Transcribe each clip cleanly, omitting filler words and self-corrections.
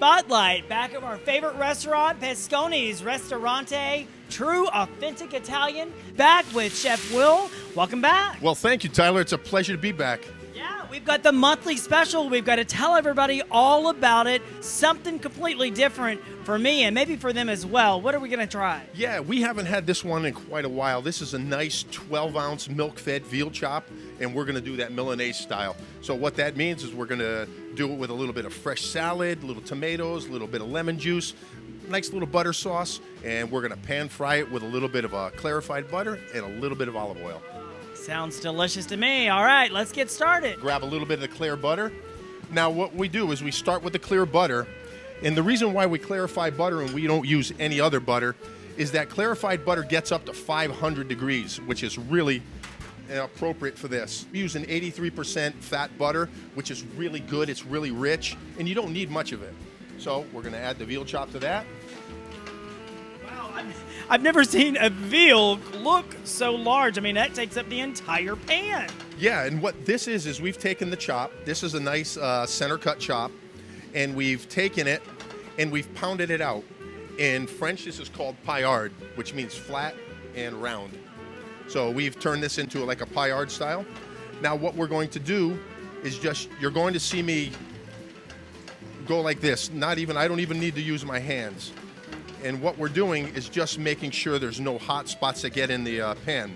spotlight back of our favorite restaurant, Pascone's Ristorante, true authentic Italian, back with Chef Will. Welcome back. Well, thank you, Tyler. It's a pleasure to be back. Yeah, we've got the monthly special. We've got to tell everybody all about it. Something completely different for me and maybe for them as well. What are we going to try? Yeah, we haven't had this one in quite a while. This is a nice 12-ounce milk-fed veal chop, and we're going to do that Milanese style. So what that means is we're going to do it with a little bit of fresh salad, little tomatoes, a little bit of lemon juice, nice little butter sauce, and we're going to pan fry it with a little bit of clarified butter and a little bit of olive oil. Sounds delicious to me. All right, let's get started. Grab a little bit of the clear butter. Now what we do is we start with the clear butter, and the reason why we clarify butter and we don't use any other butter is that clarified butter gets up to 500 degrees, which is really appropriate for this. We use an 83% fat butter, which is really good. It's really rich, and you don't need much of it. So we're going to add the veal chop to that. Wow, I've never seen a veal look so large. I mean, that takes up the entire pan. Yeah, and what this is we've taken the chop. This is a nice center cut chop, and we've taken it and we've pounded it out. In French, this is called paillard, which means flat and round. So we've turned this into like a paillard style. Now what we're going to do is you're going to see me go like this. I don't even need to use my hands. And what we're doing is just making sure there's no hot spots that get in the pan.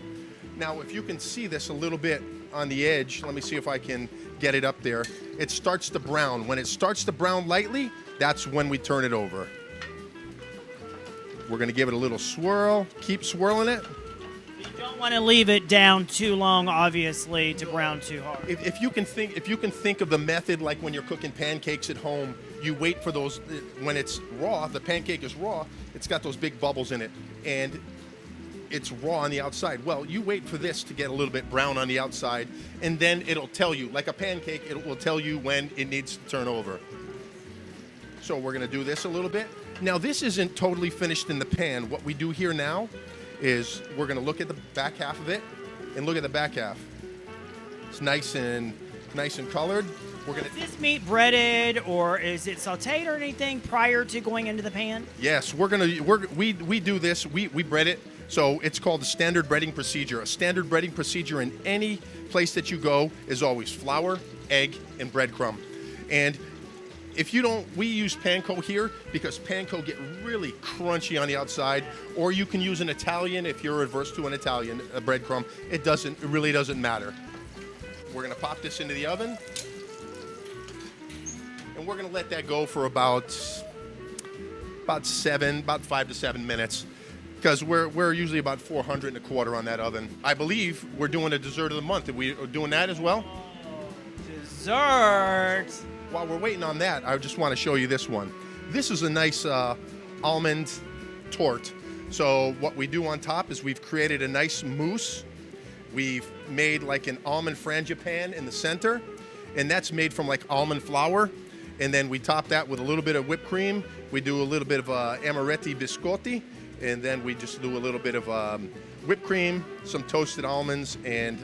Now, if you can see this a little bit on the edge, let me see if I can get it up there. It starts to brown. When it starts to brown lightly, that's when we turn it over. We're going to give it a little swirl. Keep swirling it. You don't want to leave it down too long, obviously, to brown too hard. If you can think of the method like when you're cooking pancakes at home, you wait for those, when it's raw, the pancake is raw, it's got those big bubbles in it, and it's raw on the outside. Well, you wait for this to get a little bit brown on the outside, and then it'll tell you, like a pancake, it will tell you when it needs to turn over. So we're going to do this a little bit. Now, this isn't totally finished in the pan. What we do here now is we're going to look at the back half of it, and look at the back half. It's nice and colored. Is this meat breaded or is it sauteed or anything prior to going into the pan? Yes, we do this. We bread it. So it's called the standard breading procedure. A standard breading procedure in any place that you go is always flour, egg, and breadcrumb. And if you don't, we use panko here because panko get really crunchy on the outside, or you can use an Italian if you're adverse to an Italian breadcrumb. It really doesn't matter. We're gonna pop this into the oven, and we're gonna let that go for about 5 to 7 minutes, because we're usually about 425 on that oven. I believe we're doing a dessert of the month. Are we doing that as well? Dessert. While we're waiting on that, I just want to show you this one. This is a nice almond torte. So what we do on top is we've created a nice mousse. We've made like an almond frangipane in the center, and that's made from like almond flour. And then we top that with a little bit of whipped cream. We do a little bit of amaretti biscotti, and then we just do a little bit of whipped cream, some toasted almonds, and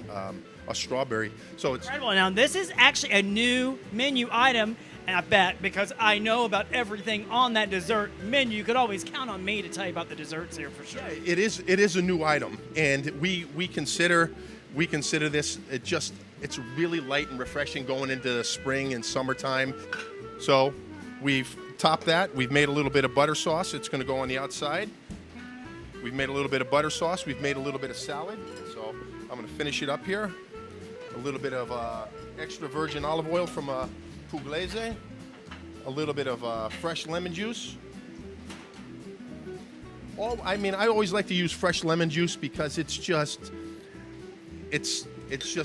a strawberry. So it's incredible. Now, this is actually a new menu item, and I bet because I know about everything on that dessert menu, you could always count on me to tell you about the desserts here for sure. Yeah, it is a new item, and we consider this it's really light and refreshing going into the spring and summertime. So we've topped that. We've made a little bit of butter sauce. It's going to go on the outside. We've made a little bit of butter sauce. We've made a little bit of salad. So I'm going to finish it up here. A little bit of extra virgin olive oil from Pugliese. A little bit of fresh lemon juice. I always like to use fresh lemon juice because it's just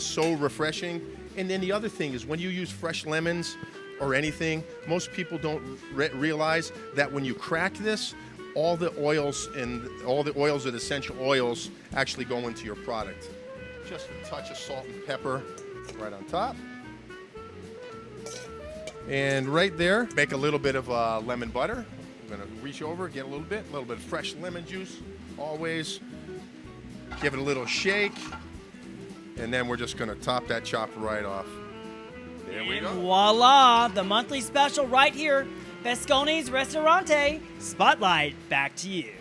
so refreshing. And then the other thing is when you use fresh lemons or anything, most people don't realize that when you crack this, all the oils and essential oils actually go into your product. Just a touch of salt and pepper right on top. And right there, make a little bit of lemon butter. I'm gonna reach over, get a little bit of fresh lemon juice, always. Give it a little shake. And then we're just gonna top that chop right off. There we go. Voila, the monthly special right here, Pascone's Ristorante. Spotlight, back to you.